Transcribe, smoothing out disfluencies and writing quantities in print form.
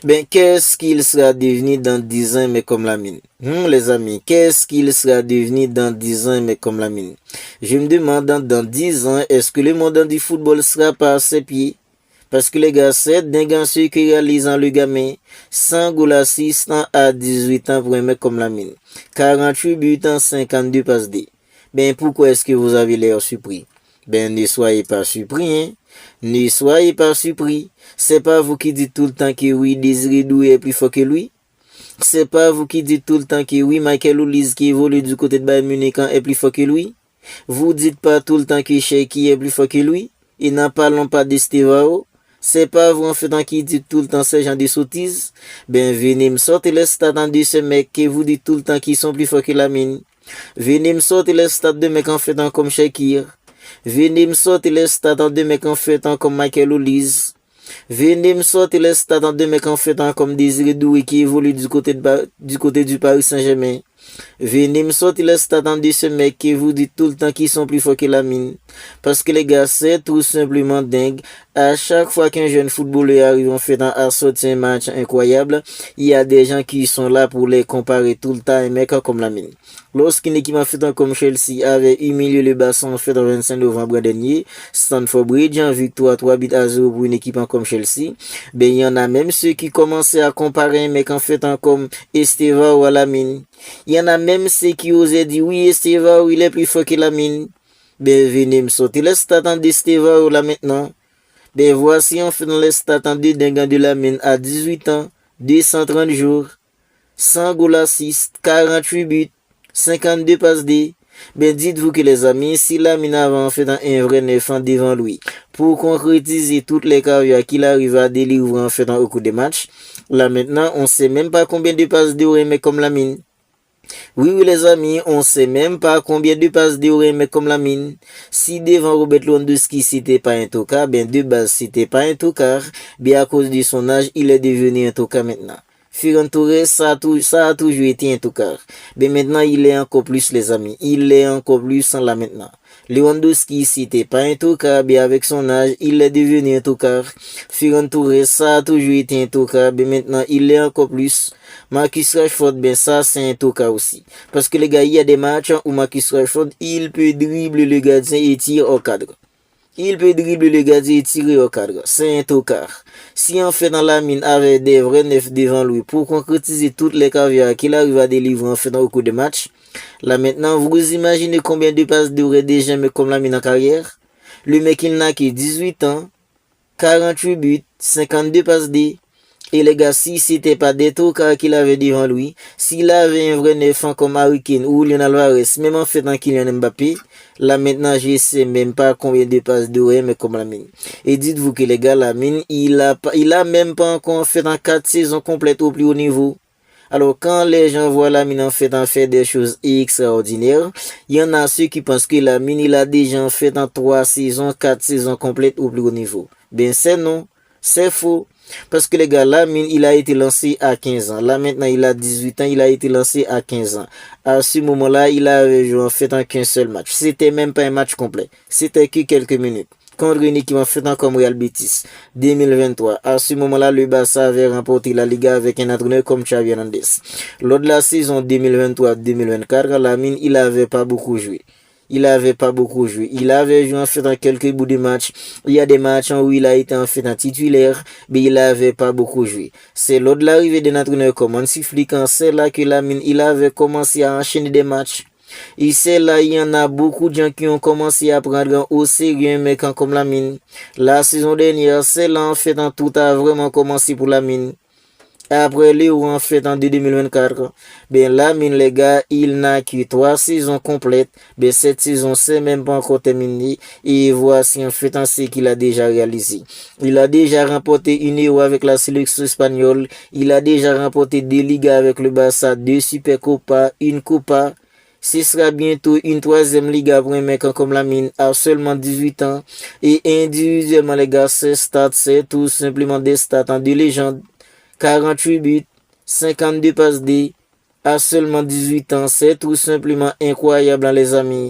Ben, qu'est-ce qu'il sera devenu dans 10 ans, mais comme Lamine? Les amis, qu'est-ce qu'il sera devenu dans 10 ans, mais comme Lamine? Je me demande, dans 10 ans, est-ce que le monde du football sera pas à ses pieds? Parce que les gars, c'est dingue ceux qui réalisent le gamin, 100 goals assistants à 18 ans pour un mec comme Lamine. 48 buts en 52 passes D. Ben, pourquoi est-ce que vous avez l'air surpris? Ben, ne soyez pas surpris, hein. Ne soyez pas surpris. C'est pas vous qui dites tout le temps que oui, Désiré Doué est plus fort que lui. C'est pas vous qui dites tout le temps que oui, Michael Olise qui évolue du côté de Bayern Munich est plus fort que lui. Vous dites pas tout le temps que Sheiki est plus fort que lui. Et n'en parlons pas de Stevao. C'est pas vous en fait qui dites tout le temps ces gens de sottises. Ben venez me sortir les stats de ce mec qui vous dit tout le temps qu'ils sont plus forts que Lamine. Venez me sortir les stats de mecs en fait comme Shakir. Venez me sortir les stats de mecs en fait comme Michael Olise. Venez me sortir les stats de mecs en fait comme Désiré Doué qui évolue du côté du Paris Saint-Germain. Venez me sortir les stats de ce mec qui vous dit tout le temps qu'ils sont plus forts que Lamine. Parce que les gars, c'est tout simplement dingue. À chaque fois qu'un jeune footballeur arrive en fait à sortir un match incroyable, il y a des gens qui sont là pour les comparer tout le temps à un mec comme Lamine. Lorsqu'une équipe en fait comme Chelsea avait humilié le bassin en fait le 25 novembre dernier, Stamford Bridge en victoire 3 buts à 0 pour une équipe comme Chelsea, ben il y en a même ceux qui commençaient à comparer un mec en fait comme Estevao ou à Lamine. Il y en a même ceux qui osaient dire oui, Estevao il est plus fort que Lamine. Ben venez me sortir les stats d'Estevao là maintenant. Ben voici en fait les stats de Lamine à 18 ans, 230 jours, 100 goals assists, 48 buts, 52 passes D. Ben dites-vous que les amis, si Lamine avait en fait un vrai neuf devant lui, pour concrétiser toutes les carrières qu'il arrive à délivrer en fait au cours des matchs, là maintenant on sait même pas combien de passes D aurait mais comme Lamine. Oui, les amis, on sait même pas combien de passes D aurait mais comme Lamine. Si devant Robert Lewandowski c'était pas un tocard, ben de base c'était pas un tocard, bien à cause de son âge, il est devenu un tocard maintenant. Ferran Torres, ça a toujours été un tocard. Mais maintenant, il est encore plus, les amis. Il est encore plus sans là maintenant. Lewandowski, c'était pas un tocard, mais avec son âge, il est devenu un tocard. Ferran Torres, ça a toujours été un tocard, mais maintenant, il est encore plus. Marcus Rashford, ben ça, c'est un tocard aussi. Parce que les gars, il y a des matchs où Marcus Rashford, il peut dribbler le gardien et tirer au cadre. Il peut dribbler le gardien et tirer au cadre. C'est un tocard. Si en fait dans la mine avait des vrais neufs devant lui pour concrétiser toutes les caviars qu'il arrive à délivrer en fait au cours de match, là maintenant vous imaginez combien de passes devrait déjà mais comme la mine en carrière. Le mec il n'a que 18 ans, 48 buts, 52 passes D. Et les gars, si c'était pas des tocards qu'il avait devant lui, s'il avait un vrai neuf comme Harry Kane ou Lionel Alvarez, même en fait dans Kylian Mbappé, là maintenant je sais même pas combien de passes d'oreille mais comme Lamine. Et dites-vous que les gars, Lamine, il a même pas encore fait dans 4 saisons complètes au plus haut niveau. Alors quand les gens voient Lamine en fait des choses extraordinaires, il y en a ceux qui pensent que Lamine il a déjà en fait dans 3 saisons, 4 saisons complètes au plus haut niveau. Ben c'est non, c'est faux. Parce que les gars, Lamine, il a été lancé à 15 ans. Là, maintenant, il a 18 ans, il a été lancé à 15 ans. À ce moment-là, il avait joué en fait en qu'un seul match. C'était même pas un match complet. C'était que quelques minutes. Contre une équipe en fait comme Real Betis 2023. À ce moment-là, le Barça avait remporté la Liga avec un entraîneur comme Xavi Hernandez. Lors de la saison 2023-2024, Lamine, il avait pas beaucoup joué. Il avait pas beaucoup joué. Il avait joué en fait dans quelques bouts de matchs. Il y a des matchs où il a été en fait un titulaire, mais il avait pas beaucoup joué. C'est lors de l'arrivée d'un entraîneur comme Hansi Flick, c'est là que Lamine, il avait commencé à enchaîner des matchs. Et c'est là, il y en a beaucoup de gens qui ont commencé à prendre au sérieux un mec comme Lamine. La saison dernière, c'est là en fait tout a vraiment commencé pour Lamine. Après les ou en fait en 2024, ben Lamine les gars, il n'a que 3 saisons complètes, ben cette saison c'est même pas encore terminée, et voici en fait en ce qu'il a déjà réalisé. Il a déjà remporté une Euro avec la sélection espagnole, il a déjà remporté 2 Ligas avec le Barça, 2 Supercopa, une Copa. Ce sera bientôt une 3e Liga pour un mec comme Lamine à seulement 18 ans, et individuellement les gars, ces stats c'est tout simplement des stats de légende. 48 buts, 52 passes D, à seulement 18 ans, c'est tout simplement incroyable les amis.